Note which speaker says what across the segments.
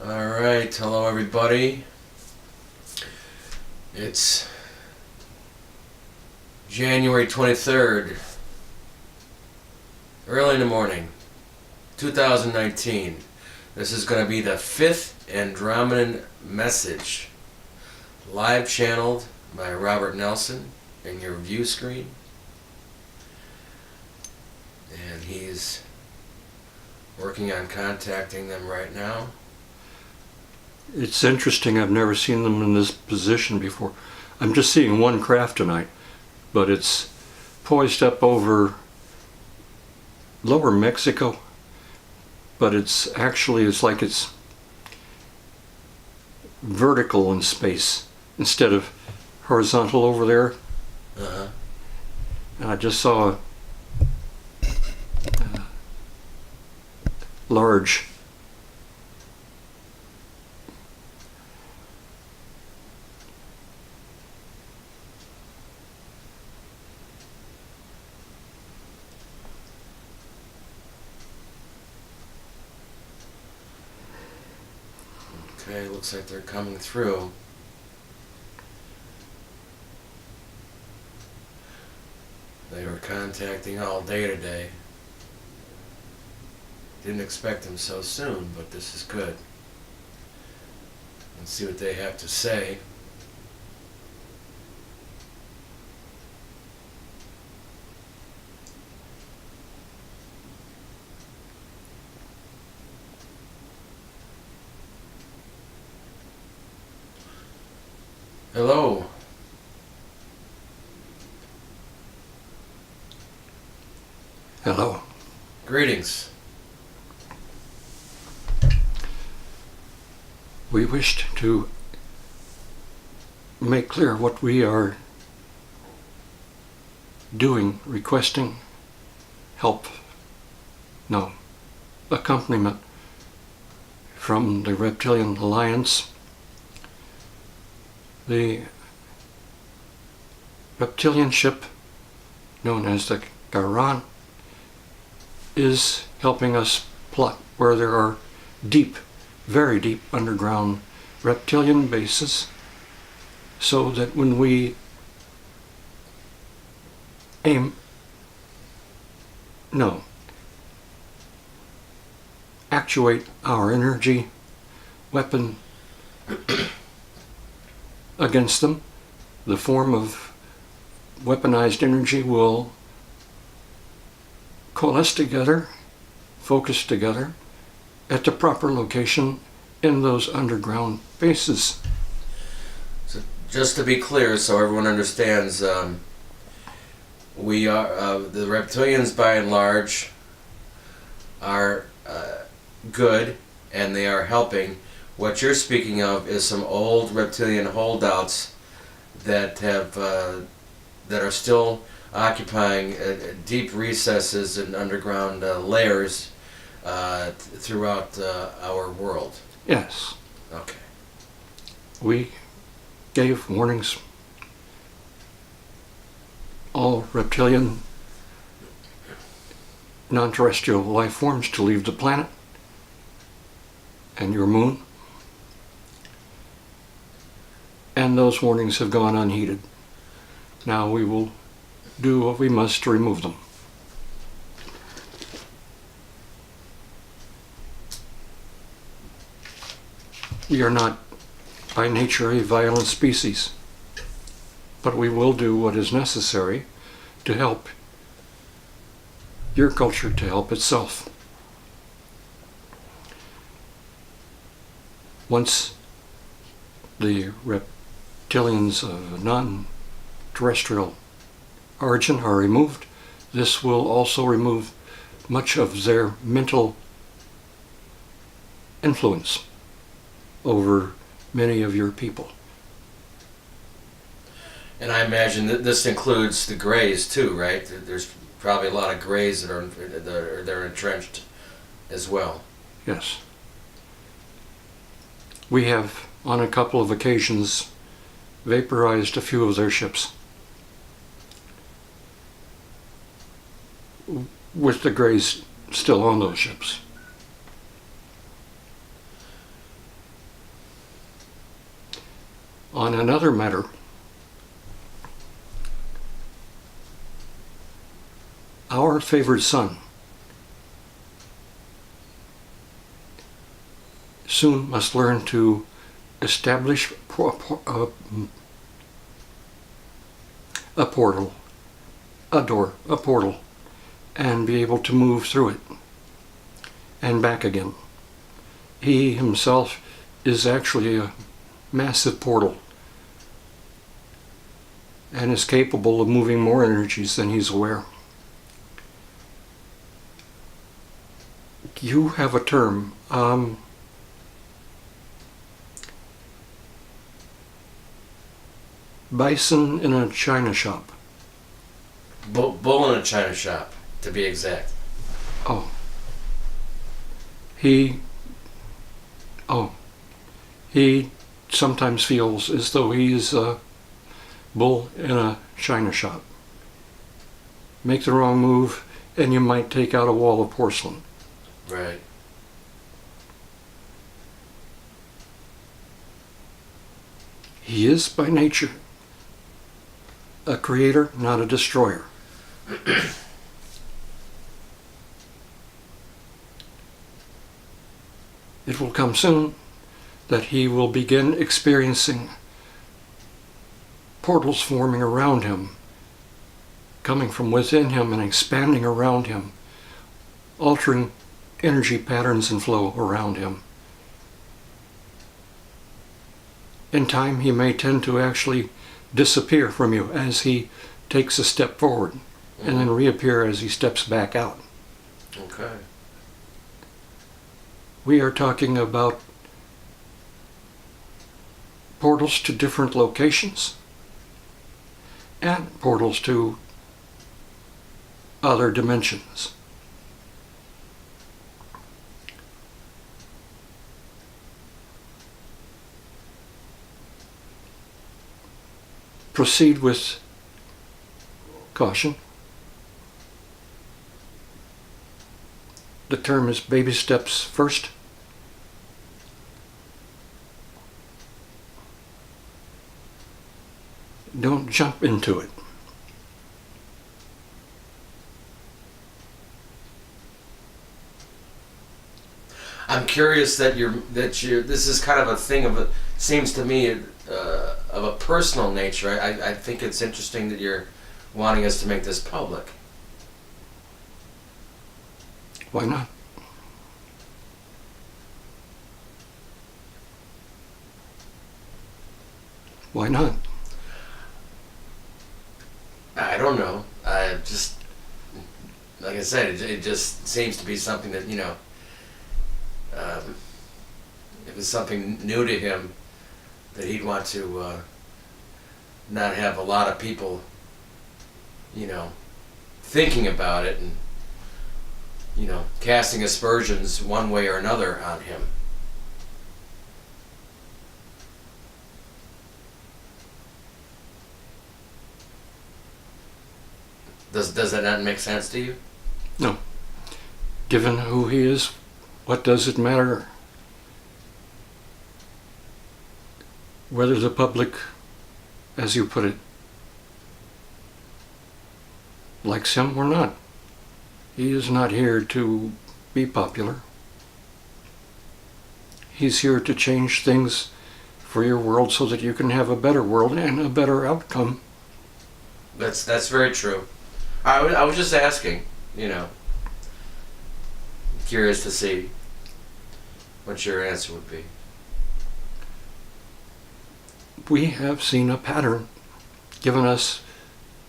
Speaker 1: Alright, hello everybody. It's January 23rd, early in the morning, 2019. This is going to be the 5th Andromedan message, live channeled by Robert Nelson in your view screen. And he's working on contacting them right now.
Speaker 2: It's interesting, I've never seen them in this position before. I'm just seeing one craft tonight, but it's poised up over lower Mexico, but it's like it's vertical in space instead of horizontal over there. And I just saw a large
Speaker 1: Okay, looks like they're coming through. They were contacting all day today. Didn't expect them so soon, but this is good. Let's see what they have to say. Hello.
Speaker 2: Hello.
Speaker 1: Greetings.
Speaker 2: We wished to make clear what we are doing, requesting help, no, accompaniment from the Reptilian Alliance. The reptilian ship, known as the Garan, is helping us plot where there are deep, very deep underground reptilian bases, so that when we actuate our energy weapon against them, the form of weaponized energy will coalesce together, focus together at the proper location in those underground bases.
Speaker 1: So just to be clear, so everyone understands, we are the reptilians by and large are good, and they are helping. What you're speaking of is some old reptilian holdouts that have that are still occupying deep recesses and underground layers throughout our world.
Speaker 2: Yes.
Speaker 1: Okay.
Speaker 2: We gave warnings. All reptilian non-terrestrial life forms to leave the planet and your moon. And those warnings have gone unheeded. Now we will do what we must to remove them. We are not by nature a violent species, but we will do what is necessary to help your culture to help itself. Once the reptilians of non-terrestrial origin are removed, this will also remove much of their mental influence over many of your people.
Speaker 1: And I imagine that this includes the Greys too, right? There's probably a lot of Greys that are entrenched as well.
Speaker 2: Yes. We have, on a couple of occasions, vaporized a few of their ships, with the Greys still on those ships. On another matter, our favored son soon must learn to establish a portal, a door, a portal, and be able to move through it and back again. He himself is actually a massive portal and is capable of moving more energies than he's aware. You have a term, bison in a china shop.
Speaker 1: Bull in a china shop, to be exact.
Speaker 2: Oh. He sometimes feels as though he's a bull in a china shop. Make the wrong move and you might take out a wall of porcelain.
Speaker 1: Right.
Speaker 2: He is by nature a creator, not a destroyer. It will come soon that he will begin experiencing portals forming around him, coming from within him and expanding around him, altering energy patterns and flow around him. In time, he may tend to actually disappear from you as he takes a step forward, and then reappear as he steps back out.
Speaker 1: Okay.
Speaker 2: We are talking about portals to different locations and portals to other dimensions. Proceed with caution. The term is baby steps first. Don't jump into it.
Speaker 1: I'm curious that this is kind of a thing seems to me of a personal nature. I think it's interesting that you're wanting us to make this public.
Speaker 2: Why not? Why not?
Speaker 1: I don't know. I just, like I said, it just seems to be something that, if it's something new to him, that he'd want to not have a lot of people, thinking about it and, casting aspersions one way or another on him. Does that not make sense to you?
Speaker 2: No. Given who he is, what does it matter whether the public, as you put it, likes him or not? He is not here to be popular. He's here to change things for your world so that you can have a better world and a better outcome.
Speaker 1: That's very true. I was just asking, curious to see what your answer would be.
Speaker 2: We have seen a pattern given us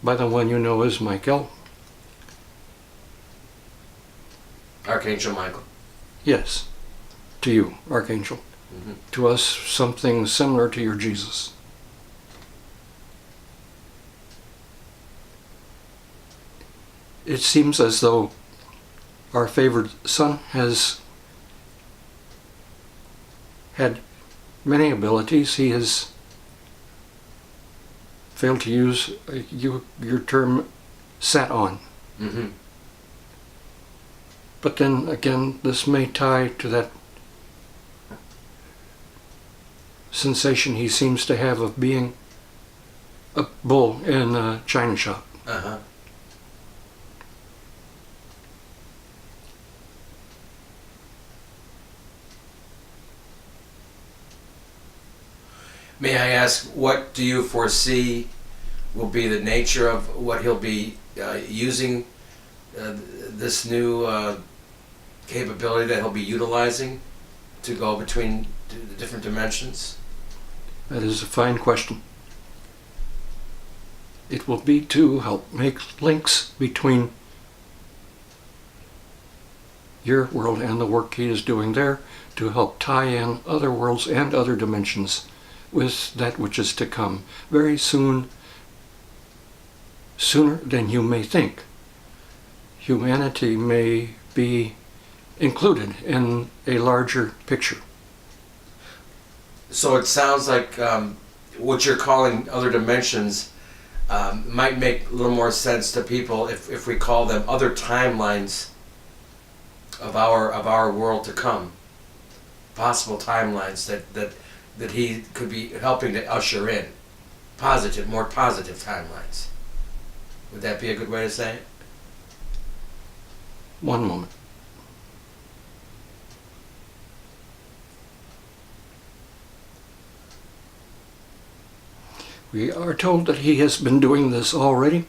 Speaker 2: by the one you know as Michael.
Speaker 1: Archangel Michael.
Speaker 2: Yes, to you, Archangel.
Speaker 1: Mm-hmm.
Speaker 2: To us, something similar to your Jesus. It seems as though our favored son has had many abilities. He has failed to use your term, sat on.
Speaker 1: Mm-hmm.
Speaker 2: But then again, this may tie to that sensation he seems to have of being a bull in a china shop.
Speaker 1: Uh-huh. May I ask, what do you foresee will be the nature of what he'll be using this new capability that he'll be utilizing to go between the different dimensions?
Speaker 2: That is a fine question. It will be to help make links between your world and the work he is doing there, to help tie in other worlds and other dimensions with that which is to come very soon, sooner than you may think. Humanity may be included in a larger picture.
Speaker 1: So it sounds like what you're calling other dimensions might make a little more sense to people if we call them other timelines of our world to come. Possible timelines that he could be helping to usher in. More positive timelines. Would that be a good way to say it?
Speaker 2: One moment. We are told that he has been doing this already.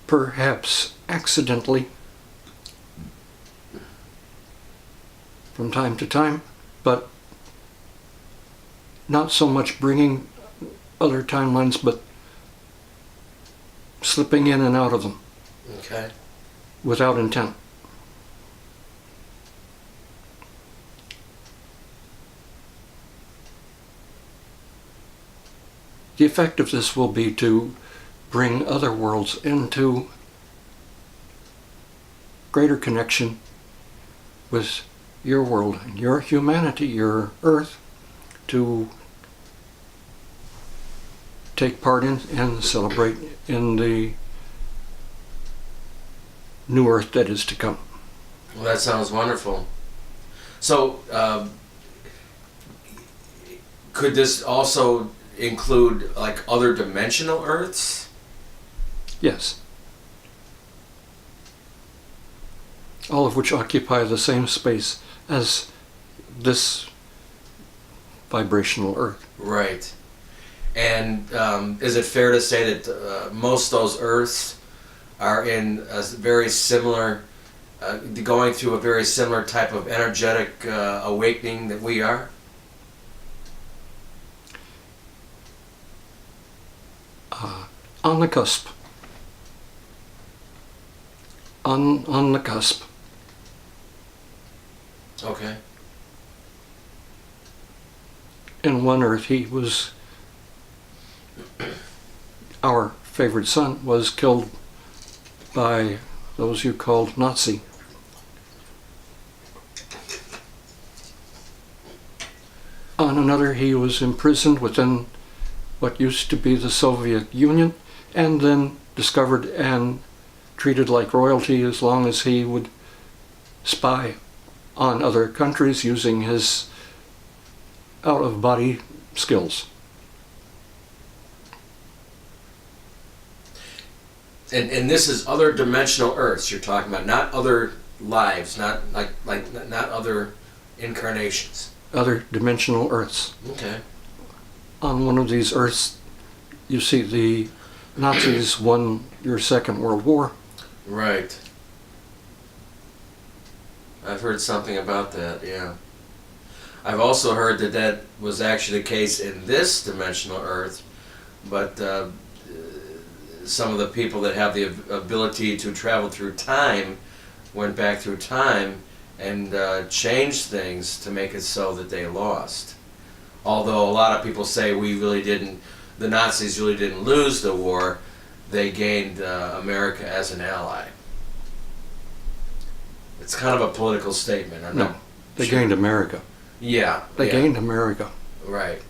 Speaker 2: Perhaps accidentally from time to time, but not so much bringing other timelines, but slipping in and out of them.
Speaker 1: Okay.
Speaker 2: Without intent. The effect of this will be to bring other worlds into greater connection with your world, your humanity, your Earth, to take part in and celebrate in the new Earth that is to come.
Speaker 1: Well, that sounds wonderful. So, could this also include like other dimensional Earths?
Speaker 2: Yes. All of which occupy the same space as this vibrational Earth.
Speaker 1: Right. And is it fair to say that most of those Earths are in a very similar, going through a very similar type of energetic awakening that we are?
Speaker 2: On the cusp. On the cusp.
Speaker 1: Okay.
Speaker 2: In one Earth, he was, our favorite son was killed by those you called Nazi. On another, he was imprisoned within what used to be the Soviet Union, and then discovered and treated like royalty as long as he would spy on other countries using his out-of-body skills.
Speaker 1: And this is other dimensional Earths you're talking about, not other lives, not not other incarnations.
Speaker 2: Other dimensional Earths.
Speaker 1: Okay.
Speaker 2: On one of these Earths, you see the Nazis won your Second World War.
Speaker 1: Right. I've heard something about that, yeah. I've also heard that that was actually the case in this dimensional Earth, but some of the people that have the ability to travel through time went back through time and changed things to make it so that they lost. Although a lot of people say the Nazis really didn't lose the war, they gained America as an ally. It's kind of a political statement.
Speaker 2: They gained America.
Speaker 1: Yeah.
Speaker 2: They gained America.
Speaker 1: Right.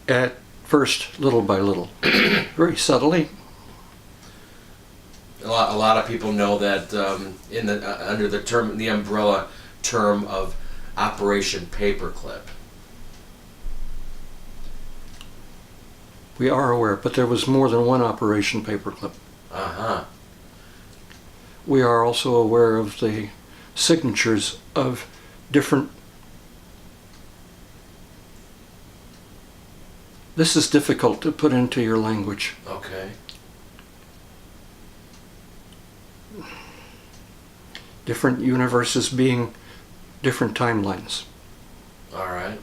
Speaker 2: At first, little by little. Very subtly.
Speaker 1: A lot of people know that under the umbrella term of Operation Paperclip.
Speaker 2: We are aware, but there was more than one Operation Paperclip.
Speaker 1: Uh-huh.
Speaker 2: We are also aware of the signatures of different... This is difficult to put into your language.
Speaker 1: Okay.
Speaker 2: Different universes being different timelines
Speaker 1: All right.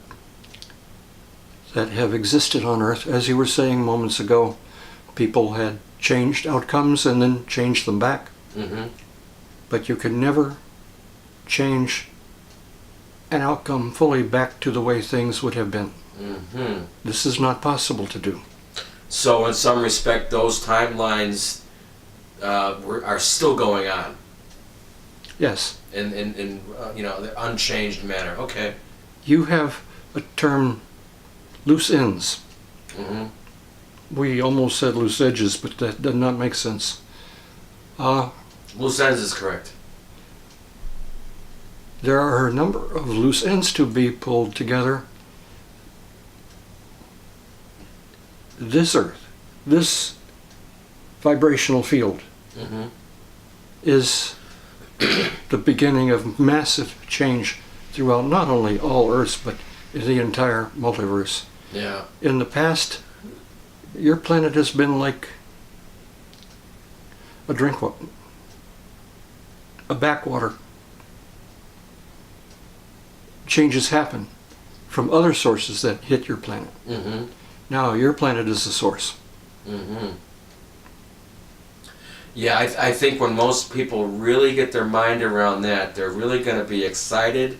Speaker 2: that have existed on Earth. As you were saying moments ago, people had changed outcomes and then changed them back.
Speaker 1: Mm-hmm.
Speaker 2: But you can never change an outcome fully back to the way things would have been.
Speaker 1: Mm-hmm.
Speaker 2: This is not possible to do.
Speaker 1: So in some respect, those timelines are still going on
Speaker 2: Yes.
Speaker 1: in the unchanged manner. Okay.
Speaker 2: You have a term, loose ends.
Speaker 1: Mm-hmm.
Speaker 2: We almost said loose edges, but that does not make sense.
Speaker 1: Loose ends is correct.
Speaker 2: There are a number of loose ends to be pulled together. This Earth, this vibrational field,
Speaker 1: Mm-hmm.
Speaker 2: is the beginning of massive change throughout not only all Earths, but in the entire multiverse.
Speaker 1: Yeah.
Speaker 2: In the past, your planet has been like a a backwater. Changes happen from other sources that hit your planet.
Speaker 1: Mm-hmm.
Speaker 2: Now your planet is the source.
Speaker 1: Mm-hmm. Yeah, I think when most people really get their mind around that, they're really going to be excited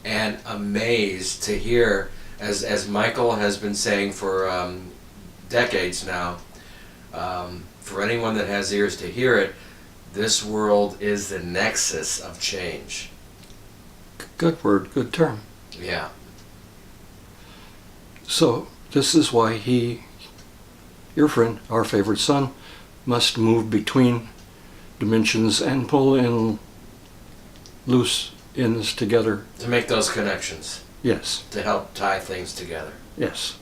Speaker 1: and amazed to hear, as Michael has been saying for decades now, for anyone that has ears to hear it, this world is the nexus of change.
Speaker 2: Good word, good term.
Speaker 1: Yeah.
Speaker 2: So this is why your friend, our favorite son, must move between dimensions and pull in loose ends together.
Speaker 1: To make those connections.
Speaker 2: Yes.
Speaker 1: To help tie things together.
Speaker 2: Yes.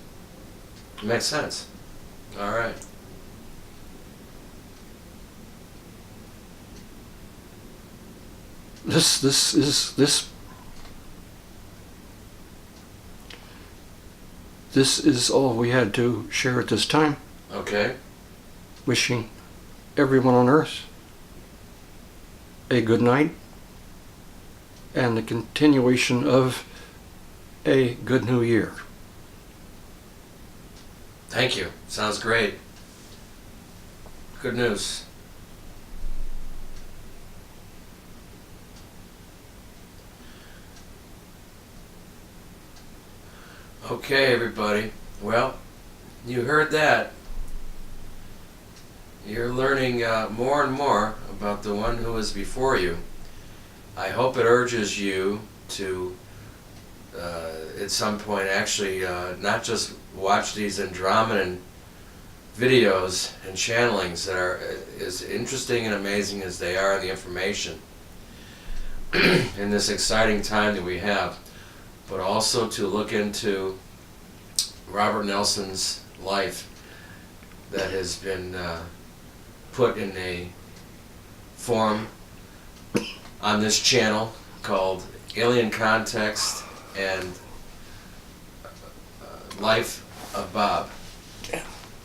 Speaker 1: Makes sense. All right.
Speaker 2: This is all we had to share at this time.
Speaker 1: Okay.
Speaker 2: Wishing everyone on Earth a good night and the continuation of a good new year.
Speaker 1: Thank you. Sounds great. Good news. Okay, everybody. Well, you heard that. You're learning more and more about the one who is before you. I hope it urges you to, at some point, actually not just watch these Andromedan videos and channelings that are as interesting and amazing as they are in the information in this exciting time that we have, but also to look into Robert Nelson's life that has been put in a form on this channel called Alien Context and Life of Bob.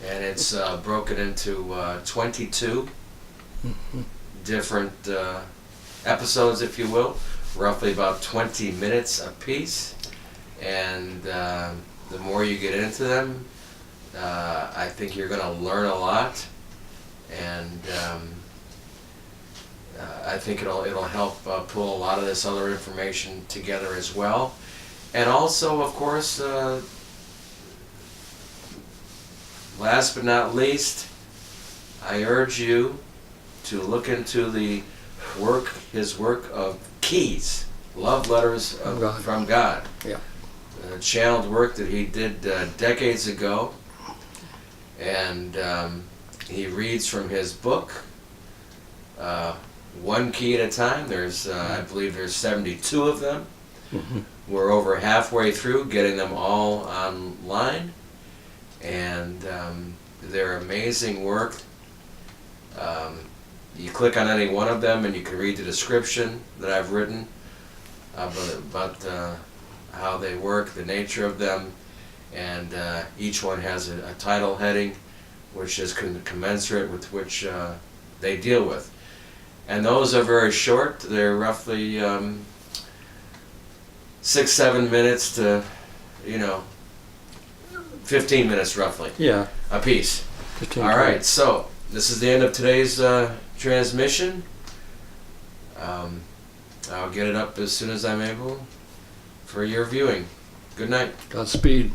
Speaker 1: And it's broken into 22 different episodes, if you will, roughly about 20 minutes apiece. And the more you get into them, I think you're going to learn a lot. And I think it'll help pull a lot of this other information together as well. And also, of course, last but not least, I urge you to look into his work of Keys, Love Letters from God.
Speaker 2: Yeah.
Speaker 1: Channeled work that he did decades ago. And he reads from his book, one key at a time. There's, I believe there's 72 of them. We're over halfway through getting them all online, and they're amazing work. You click on any one of them and you can read the description that I've written about how they work, the nature of them, and each one has a title heading which is commensurate with which they deal with. And those are very short. They're roughly 6-7 minutes to 15 minutes roughly.
Speaker 2: Yeah.
Speaker 1: A piece.
Speaker 2: 15
Speaker 1: All right, so this is the end of today's transmission. I'll get it up as soon as I'm able for your viewing. Good night.
Speaker 2: Godspeed.